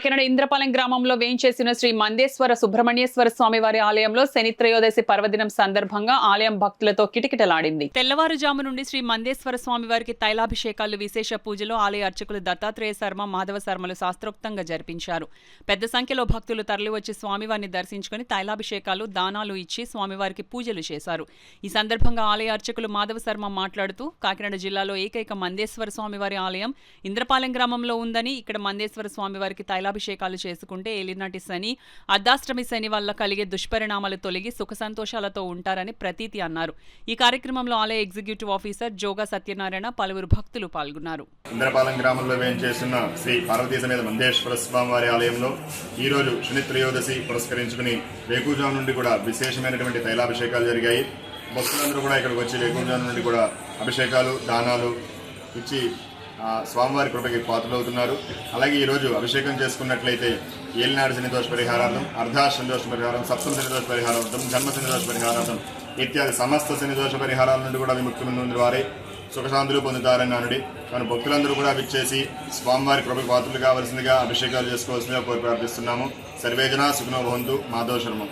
కాకినాడ ఇంద్రపాలెం గ్రామంలో వేంచేసిన శ్రీ మందేశ్వర సుబ్రహ్మణ్యేశ్వర స్వామి వారి ఆలయంలో శని త్రయోదశి పర్వదినం సందర్భంగా ఆలయం భక్తులతో కిటకిటలాడింది. తెల్లవారుజాము నుండి శ్రీ మందేశ్వర స్వామి వారికి తైలాభిషేకాలు, విశేష పూజలు ఆలయ అర్చకులు దత్తాత్రేయ శర్మ, మాధవ శర్మలు శాస్త్రోక్తంగా జరిపించారు. పెద్ద సంఖ్యలో భక్తులు తరలివచ్చి స్వామివారిని దర్శించుకుని తైలాభిషేకాలు, దానాలు ఇచ్చి స్వామివారికి పూజలు చేశారు. ఈ సందర్భంగా ఆలయ అర్చకులు మాధవ శర్మ మాట్లాడుతూ, కాకినాడ జిల్లాలో ఏకైక మందేశ్వర స్వామివారి ఆలయం ఇంద్రపాలెం గ్రామంలో ఉందని, ఇక్కడ మందేశ్వర స్వామివారికి తైలాభిషేకాలు చేసుకుంటే ఏలినాటి శని, అర్ధాష్టమి శని వల్ల కలిగే దుష్పరిణామాలు తొలగి సుఖ సంతోషాలతో ఉంటారని ప్రతీతి అన్నారు. ఈ కార్యక్రమంలో ఆలయ ఎగ్జిక్యూటివ్ ఆఫీసర్ జోగా సత్యనారాయణ, పలువురు భక్తులు పాల్గొన్నారు. ఇంద్రపాలెం గ్రామంలో వేంచేస్తున్న శ్రీ పార్వతీ సమేత మందేశ్వర స్వామివారి ఆలయంలో ఈరోజు శని త్రయోదశి పురస్కరించుకుని వేకుజాము నుండి కూడా విశేషమైనటువంటి తైలాభిషేకాలు జరిగాయి. భక్తులందరూ కూడా ఇక్కడికి వచ్చి వేకుజాము నుండి కూడా అభిషేకాలు, దానాలు ఇచ్చి స్వామివారి కృపకి పాత్రలవుతున్నారు. అలాగే ఈరోజు అభిషేకం చేసుకున్నట్లయితే ఏలినాడు శని దోష పరిహారార్థం, అర్ధాష్టమి దోష పరిహారం, సప్తమ శని దోష పరిహారార్థం, జన్మ శని దోష పరిహారార్థం ఇత్యాది సమస్త శని దోష పరిహారాల నుండి కూడా విముక్తి పొందిన వారే సుఖశాంతులు పొందుతారని నానుడి. మన భక్తులందరూ కూడా విచ్చేసి స్వామివారి కృపకి పాత్రలు కావాల్సిందిగా అభిషేకాలు చేసుకోవాల్సిందిగా కోరి ప్రార్థిస్తున్నాము. సర్వేజన సుఖనో భవంతు. మాధవ శర్మ.